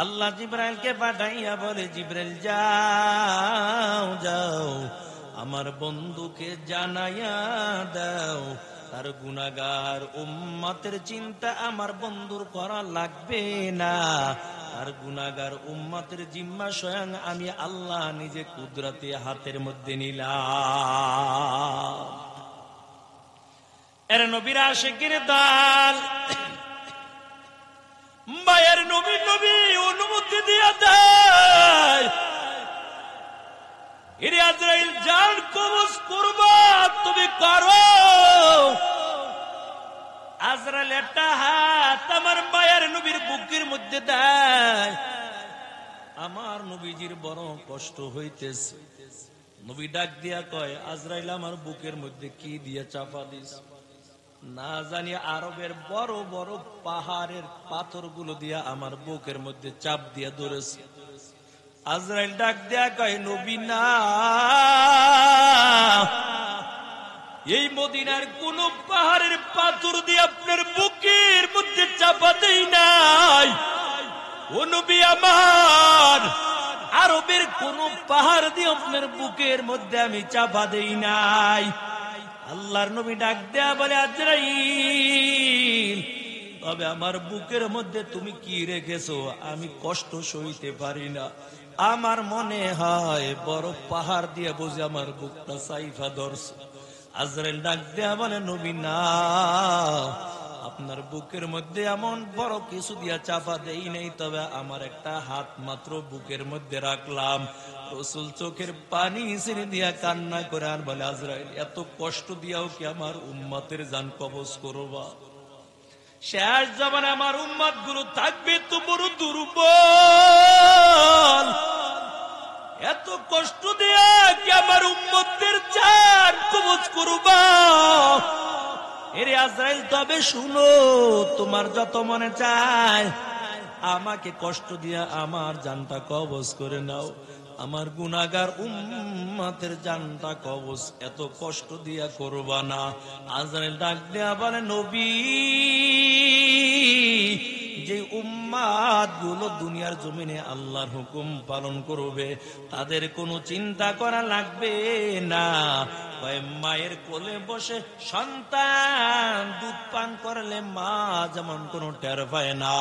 আল্লাহ জিব্রাইলকে পাঠাইয়া বলে, জিব্রাইল যাও যাও, আমার বন্ধুকে জানাইয়া দাও, তার গুনাহগার উম্মতের চিন্তা আমার বন্ধুর করা লাগবে না। আর গুনাহগার উম্মতের জিম্মা স্বয়ং আমি আল্লাহ নিজে কুদরতি হাতের মধ্যে নিলাম। এর নবীর আশিকের দল, মায়ের নবী নবী অনুমতি দিয়া দেয়, এর আজরাইল জান কবজ করবা তুমি করো। আজরাইল একটা হাত আমার মায়ের নবীর বুকের মধ্যে দেয়। আমার নবীজির বড় কষ্ট হইতেছে। নবী ডাক দিয়া কয়, আজরাইল আমার বুকের মধ্যে কি দিয়া চাপা দিস? না জানি আরবের বড় বড় পাহাড়ের পাথরগুলো দিয়া আমার বুকের মধ্যে চাপ দিয়া ধরেছে। আজরাইল ডাক দিয়া কয়, নবী না, এই মদিনার কোন পাহাড়ের পাথর দিয়ে আপনার বুকের মধ্যে চাপা দেই নাই। ও নবী আমার, আরবের কোন পাহাড় দিয়ে আপনার বুকের মধ্যে আমি চাপা দেই নাই। আল্লাহর নবী ডাক দেয়া বলে, আজরাইল, তবে আমার বুকের মধ্যে তুমি কি রেখেছো? আমি কষ্ট সইতে পারি না। আমার মনে হয় বড় পাহাড় দিয়ে বুঝে আমার বুকটা সাইফা ধরছে। আজরাইল ডাক দেয়া বলে, নবী না, আপনার বুকের মধ্যে এমন বড় কিছু দিয়া চাপা দেই নাই, তবে আমার একটা হাত মাত্র বুকের মধ্যে রাখলাম। রাসূল চোখের পানি ছেড়ে দিয়া কান্না করে আর বলে, আজরাইল, এত কষ্ট দিয়াও কি আমার উম্মতের জান কবজ করবা? শেষ জামানে আমার উম্মত গুলো থাকবে তো বড় দুর্বল। এত কষ্ট দিয়া কি আমার উম্মতের জান কবজ করবা? এরে আজরাইল, তবে শুনো, তোমার যত মনে চায় আমাকে কষ্ট দিয়া আমার জানটা কবজ করে নাও। আমার গুনাহগার উম্মতের জানটা কবজ এত কষ্ট দিয়া করবা না। আজরাইল ডাক দেয়া বলে, নবী, যে উম্মাত গুলো দুনিয়ার জমিনে আল্লাহর হুকুম পালন করবে, তাদের কোনো চিন্তা করা লাগবে না। মায়ের কোলে বসে সন্তান দুধ পান করলে মা যেমন কোনো টের পায় না,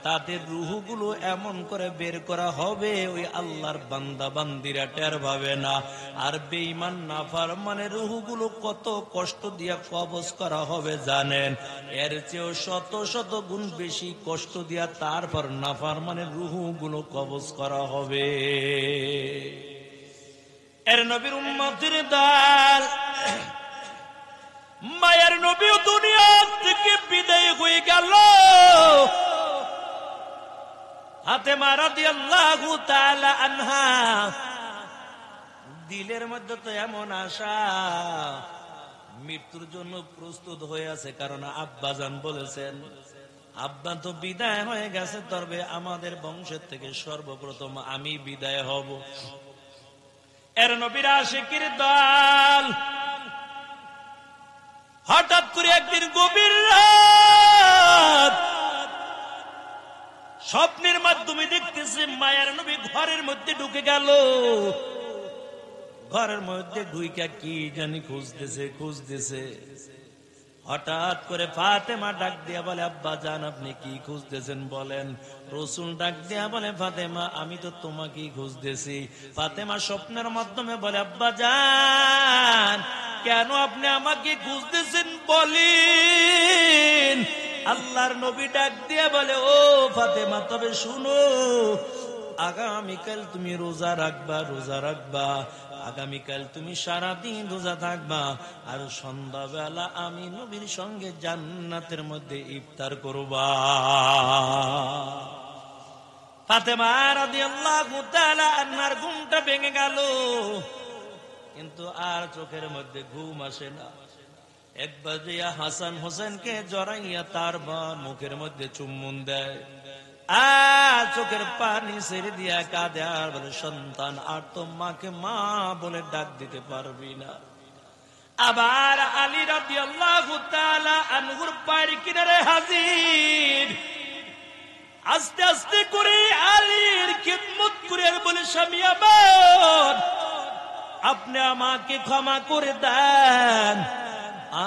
তাদের রুহগুলো এমন করে বের করা হবে, ওই আল্লাহর বান্দা বান্দিরা টের পাবে না। আর বেঈমান নাফরমানের রুহগুলো কত কষ্ট দিয়া কবজ করা হবে জানেন? এর চেয়েও শত শত গুণ বেশি কষ্ট দিয়া তারপর নাফরমানের রুহগুলো কবজ করা হবে। এর নবীর উম্মতের দল, মায়ের নবী দুনিয়া থেকে বিদায় হয়ে গেল। ফাতেমা রাদিয়াল্লাহু তাআলা আনহা দিলের মধ্যে তো এমন আশা, মৃত্যুর জন্য প্রস্তুত হয়ে আছে। কারণ আব্বাজান বলেছেন, আব্বা তো বিদায় হয়ে গেছে, তবে আমাদের বংশের থেকে সর্বপ্রথম আমি বিদায় হব। এর নবীর আশিকের দল, হঠাৎ করে একদিন গভীর রাত স্বপ্নের মাধ্যমে দেখতেছে মায়ের নবী ঘরের মধ্যে ঢুকে গেল। ঘরের মধ্যে ঢুইকা কি জানি খুঁজতেছে। হঠাৎ করে ফাতেমা ডাক দিয়া বলে, আব্বা জান, আপনি কি খুঁজতেছেন বলেন? রাসূল ডাক দিয়া বলে, ফাতেমা, আমি তো তোমাকেই খুঁজতেছি। ফাতেমা স্বপ্নের মাধ্যমে বলে, আব্বা জান, কেন আপনি আমাকে খুঁজতেছেন বলেন? আল্লাহর নবী ডাক দিয়া বলে, ও ফাতেমা, তবে শুনো, আগামীকাল তুমি রোজা রাখবা। আগামীকাল তুমি সারাদিন রোজা থাকবা। আর সন্ধ্যাবেলা আমি নবীর সঙ্গে জান্নাতের মধ্যে ইফতার করবা। ফাতেমা রাদিয়াল্লাহু তাআলা আনহার ঘুমটা ভেঙে গেল, কিন্তু আর চোখের মধ্যে ঘুম আসে না। একবার দিয়া হাসান হোসেনকে জড়াইয়া তার মুখের মধ্যে চুম্বন দেয়, আর চোখের পানি ছেড়ে দিয়া কাঁদে আর বলে, সন্তান আর তো মাকে মা বলে ডাক দিতে পারবি না। আবার আলী রাদিয়াল্লাহু তাআলা আনহুর পায়ের কিনারে হাজির, আস্তে আস্তে করে আলীর খিদমত করে আর বলে, স্বামী আমার, আপনি আমাকে ক্ষমা করে দেন,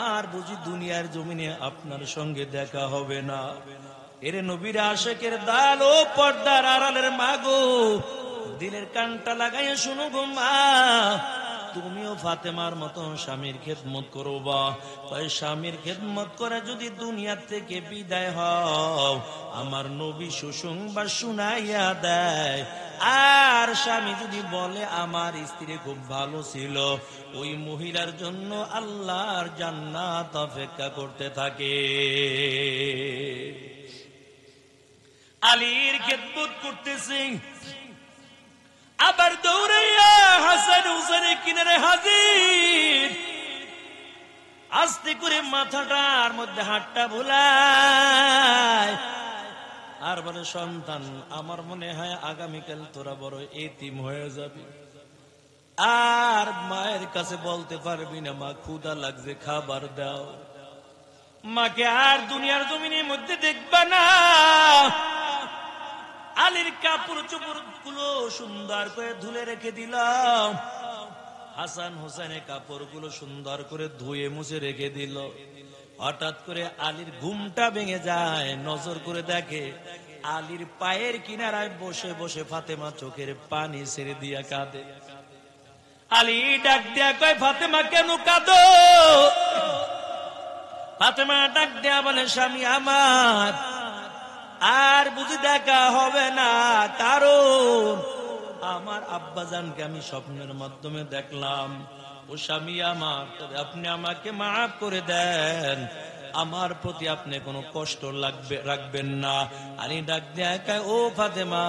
আর বুঝি দুনিয়ার জমিনে আপনার সঙ্গে দেখা হবে না। এর নবীর আশিকের দাল ও পর্দার আড়ালের মাগো, দিলের কানটা লাগাইয়া শুনো গো মা, তুমিও ফাতেমার মতো স্বামীর খেদমত করবা। তাই স্বামীর খেদমত করে যদি দুনিয়া থেকে বিদায় হও, আমার নবী সুসংবাদ শুনাইয়া দেয়। আর স্বামী যদি বলে আমার স্ত্রী খুব ভালো ছিল, ওই মহিলার জন্য আল্লাহর জান্নাত অপেক্ষা করতে থাকে। আলীর খেদমত করতেছি, আবার দৌড়াইয়া হাসান হুসেনের কিনারে হাজির, আস্তে করে মাথাটার মধ্যে হাতটা ভুলায় আর বলে, সন্তান আমার মনে হয় আগামীকাল তোরা বড় এতিম হয়ে যাবি, আর মায়ের কাছে বলতে পারবি না মা ক্ষুধা লাগছে খাবার দাও, মাকে আর দুনিয়ার জমিনের মধ্যে দেখবা না। আলীর কাপড় চোপড় গুলো সুন্দর করে ধুলে রেখে দিলাম, হাসান হোসেনের কাপড় গুলো সুন্দর করে ধুয়ে মুছে রেখে দিল। হঠাৎ করে আলীর ঘুমটা ভেঙে যায়, নজর করে দেখে আলীর পায়ের কিনারায় বসে বসে ফাতেমা চোখের পানি ছেড়ে দিয়া কাঁদে। আলী ডাক দিয়া কয়, ফাতেমা কেন কাঁদো? ফাতেমা ডাক দেয়া বলে, স্বামী আমার, আর বুঝি দেখা হবে না, কারণ আমার আব্বাজানকে আমি স্বপ্নের মাধ্যমে দেখলাম। ও স্বামী আমার, তবে আপনি আমাকে মাফ করে দেন, আমার প্রতি আপনি কোনো কষ্ট রাখবেন না। আলী ডাক দেয়া কয়, ও ফাতেমা,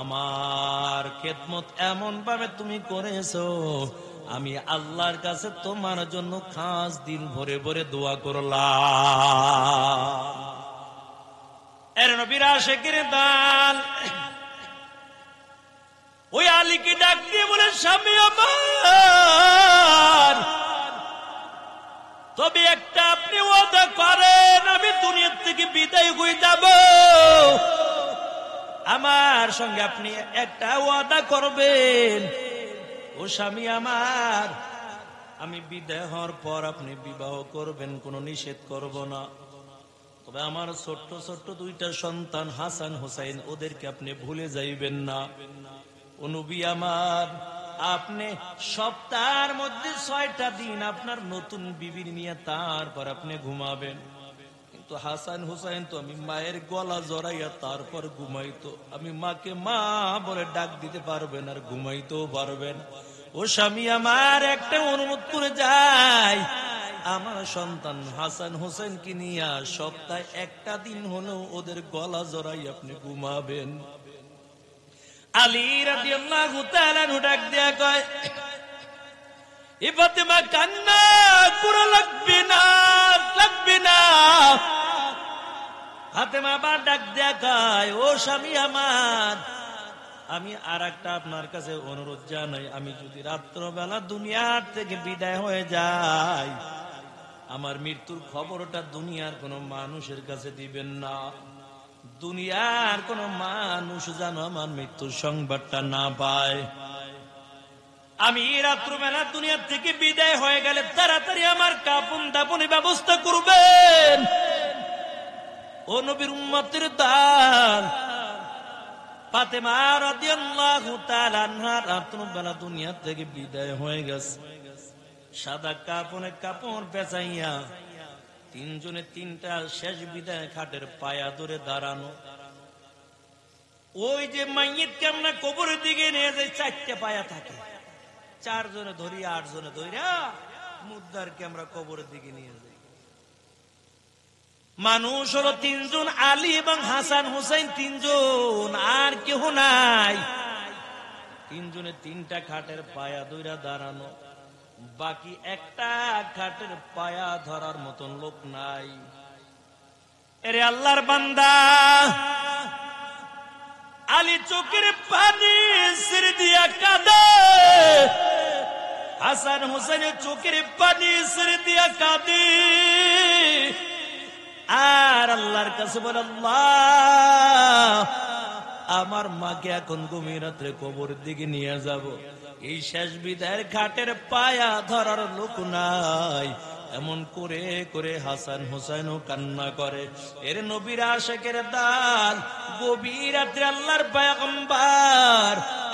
আমার খেদমত এমন ভাবে তুমি করেছো, আমি আল্লাহর কাছে তোমার জন্য খাস দিল ভরে ভরে দোয়া করলাম। এর নবীর আশিকের দাল ওই আলীকে ডাক দিয়ে বলে, স্বামী আমার, তবে একটা আপনি ওয়াদা করেন, আমি দুনিয়ার থেকে বিদায় হয়ে যাব, আমার সঙ্গে আপনি একটা ওয়াদা করবেন। ও স্বামী আমার, আমি বিদায় হওয়ার পর আপনি বিবাহ করবেন, কোনো নিষেধ করব না, তবে আমার ছোট্ট ছোট্ট দুইটা সন্তান হাসান হোসেন, ওদেরকে আপনি ভুলে যাইবেন না। ও নবী আমার, আপনি সপ্তাহের মধ্যে 6টা দিন আপনার নতুন বিবির নিয়ে তারপর আপনি ঘুমাবেন। কিন্তু হাসান হোসেন তো আমি মায়ের গলা জড়াইয়া তারপর ঘুমাইতো, আমি মাকে মা বলে ডাক দিতে পারবেন আর ঘুমাইতেও পারবেন। ও স্বামী আমার, একটা অনুরোধ করে যাই, আমার সন্তান হাসান হোসেনকে নিয়ে সপ্তাহে একটা দিন হলেও ওদের গলা জড়াই আপনি ঘুমাবেন। আলী রাদিয়াল্লাহু তাআলা ডাক দেয়া কয়, এ ফাতেমা কান্না করা লাগবে না, লাগবে না। ফাতেমা আবার ডাক দেয়া কয়, ও স্বামী আমার, আমি আর একটা আপনার কাছে অনুরোধ জানাই, আমি যদি রাত্রবেলা দুনিয়ার থেকে বিদায় হয়ে যাই, আমার মৃত্যুর খবরটা দুনিয়ার কোন মানুষের কাছে দিবেন না, দুনিয়ার কোন মানুষ যেন আমার মৃত্যুর সংবাদটা না পায়। আমি রাত্রবেলা দুনিয়ার থেকে বিদায় হয়ে গেলে তাড়াতাড়ি আমার কাফন দাফনের ব্যবস্থা করবেন। ও নবীর উম্মতের দাল ফাতেমা রাদিয়াল্লাহু তাআলা আনহা রাত্রবেলা দুনিয়া থেকে বিদায় হয়ে গেছে, সাদা কাপড় বেচাইয়া তিনজনে তিনটা শেষ বিদায় খাটের পায়া ধরে দাঁড়ানো। ওই যে মাইয়িতকে আমরা কবরের দিকে নিয়ে যাই, 4টে পায়া থাকে, 4 জনে ধরি 8 জনে ধরিয়া মুদ্দারকে আমরা কবরের দিকে নিয়ে যাই। মানুষ হলো 3 জন, আলী এবং হাসান হুসাইন 3 জন, আর কেহ নাই। 3 জনে 3টা খাটের পায়া ধইরা দাঁড়ানো। বাকি একটা খাটের পায়া ধরার মতন লোক নাই। এরে আল্লাহর বান্দা, আলী চোখের পানি ছেড়ে দিয়া কাঁদে, হাসান হোসেনের চোখের পানি ছেড়ে দিয়া কাঁদে, আর আল্লাহর কাছে বলে, আল্লাহ আমার মাকে এখন গভীর রাত্রে কবরের দিকে নিয়ে যাব, এই শেষ বিদায়ের ঘাটের পায়া ধরার লোক নাই। এমন করে করে হাসান হোসেনও কান্না করে। এর নবীর আশিকের দাল গভীর রাত্রে আল্লাহর পয়গম্বর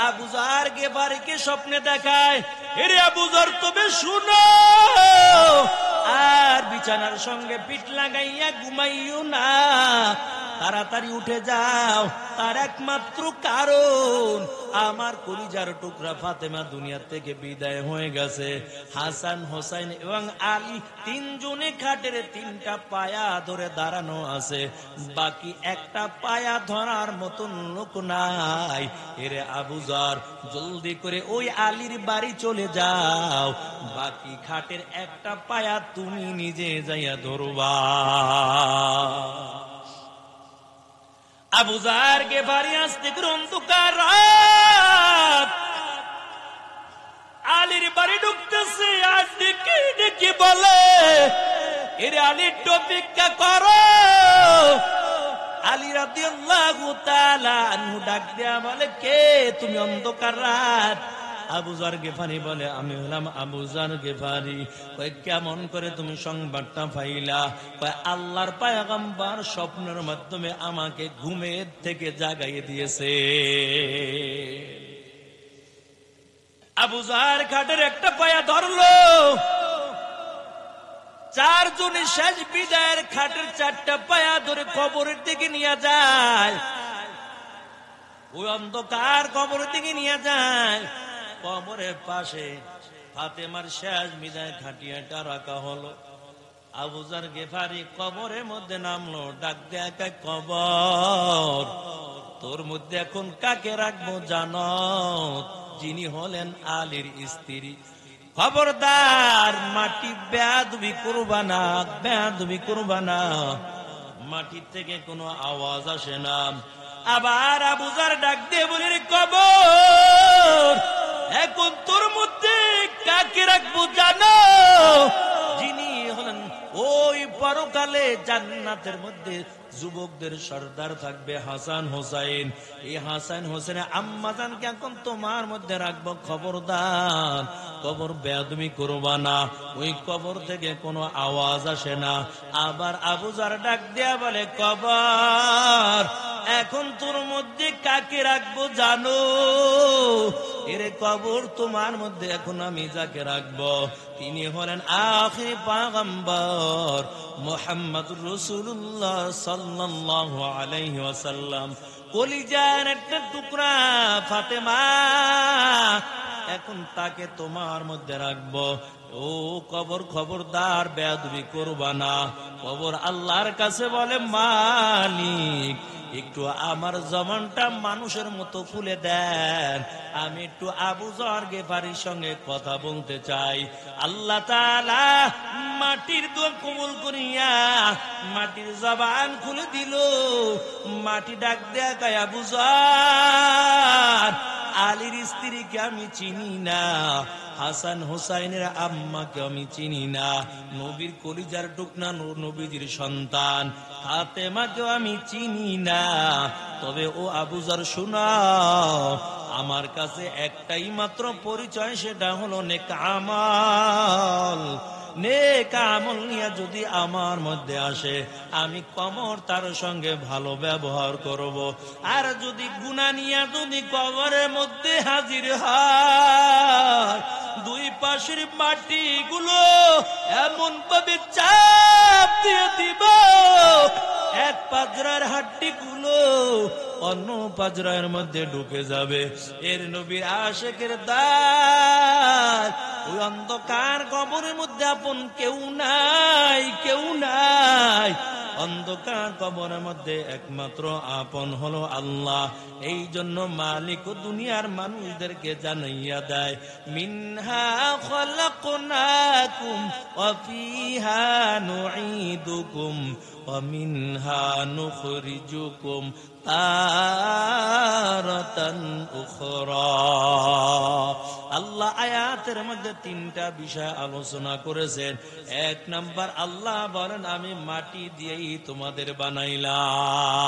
আবু যর গিফারিকে স্বপ্নে দেখায়, এরে আবু যর তবে শুনো, আর বিছানার সঙ্গে পিঠ লাগাইয়া ঘুমাইও না, তাড়াতাড়ি উঠে যাও, তার একমাত্র কারণ আমার কলিজার টুকরা ফাতেমা দুনিয়া থেকে বিদায় হয়ে গেছে। হাসান হোসেন এবং আলী তিনজনে খাটের তিনটা পায়া ধরে দাঁড়ানো আছে, বাকি একটা পায়া ধরার মতন লোক নাই। এরে আবু যর জলদি করে ওই আলীর বাড়ি চলে যাও, বাকি খাটের একটা পায়া তুমি নিজে যাইয়া ধরবা। আবু যর গিফারি আসতে অন্ধকার রাত, আলীর বাড়ি ঢুকতেছে, আর ডেকে ডেকে বলে, এরে আলী একটু অপেক্ষা করো। আলী রাদিয়াল্লাহু তাআলা আনহু ডাক দেয়া বলে, কে তুমি? অন্ধকার রাত। আবু যর গিফারি বলে, আমি হলাম আবু যর গিফারি। কয় কেমন করে তুমি সংবাদটা পাইলা? কয় আল্লাহর পয়গম্বর স্বপ্নের মাধ্যমে আমাকে ঘুমের থেকে জাগাইয়ে দিয়েছে। আবু যর খাটের একটা পায়া ধরলো, চারজনে শেষ বিদায়ের খাটের চারটা পায়া ধরে কবরের দিকে নিয়ে যায়, ওই অন্ধকার কবরের দিকে নিয়ে যায়। কবরের পাশে ফাতেমার শেষ বিদায় খাটিয়াটা রাখা হলো। আবু যর গিফারি কবরের মধ্যে নামলো, ডাক দেয়া, কবর তোর মধ্যে এখন কাকে রাখবো জানো? যিনি হলেন আলীর স্ত্রী। খবরদার মাটি বেয়াদবি করবা না, বেয়াদবি করবা না। মাটির থেকে কোনো আওয়াজ আসে না। আবার আবু যর ডাক দিয়ে বলে, কবর এখন তোর মধ্যে কাকে রাখবো জানো? যিনি হলেন ওই পরকালে জান্নাতের মধ্যে যুবকদের সর্দার থাকবে হাসান হোসেন। এই হাসান হোসেনের আম্মা জানকে এখন তোমার মধ্যে রাখবো। খবরদার কবর বেয়াদবি করবা না, ওই কবর থেকে কোনো আওয়াজ আসে না। আবার আবু যর ডাক দেয়া বলে, কবর এখন তোর মধ্যে কাকে রাখবো জানো? এরে কবর তোমার মধ্যে এখন আমি যাকে রাখবো তিনি হলেন আখির পয়গম্বর মুহাম্মদুর রাসূলুল্লাহ সাল্লাল্লাহু আলাইহি ওয়াসাল্লাম। কলিজার একটা টুকরা ফাতেমা, এখন তাকে তোমার মধ্যে রাখবো। ও কবর খবরদার বেয়াদবি করবা না। কবর আল্লাহর কাছে বলে, মালিক একটু আমার জবানটা মানুষের মতো খুলে দেন, আমি একটু আবু যর গিফারির সঙ্গে কথা বলতে চাই। আল্লাহ তাআলা মাটির দোয়া কবুল করিয়া মাটির জবান খুলে দিল। মাটি ডাক দেয়া কয়, আবু যর আলীর স্ত্রীকে আমি চিনি না, হাসান হোসাইনের আম্মাকে আমি চিনি না, নবীর কলিজার টুকনা নবীজির সন্তান ফাতেমাকে আমি চিনি না। তবে ও আবু যর শোনাও, আমার কাছে একটাই মাত্র পরিচয়, সেটা হলো নেক আমল। নেক আমল নিয়ে যদি আমার মধ্যে আসে, আমি কবর তার সঙ্গে ভালো ব্যবহার করব। আর যদি গুনাহ নিয়ে যদি কবরের মধ্যে হাজির হয়, দুই পাশের মাটি গুলো এমন ভাবে চাপ দিয়ে দিব, এক পাজরার হাড্ডি গুলো অন্য পাজরার মধ্যে ঢুকে যাবে। এর নবীর আশিকের দাঁত ওই অন্ধকার কবরের মধ্যে আপন কেউ নাই, কেউ নাই। অন্ধকার কবরের মধ্যে একমাত্র আপন হলো আল্লাহ। এই জন্য মালিক ও দুনিয়ার মানুষদেরকে জানাইয়া দেয়, মিনহা খলাকনাকুম ওয়া ফিহা নুঈদুকুম ওয়া মিনহা নুখরিজুকুম তারাতান উখরা। আল্লাহ আয়াতের মধ্যে তিনটা বিষয় আলোচনা করেছেন। এক নাম্বার, আল্লাহ বলেন আমি মাটি দিয়েই তোমাদের বানাইলাম।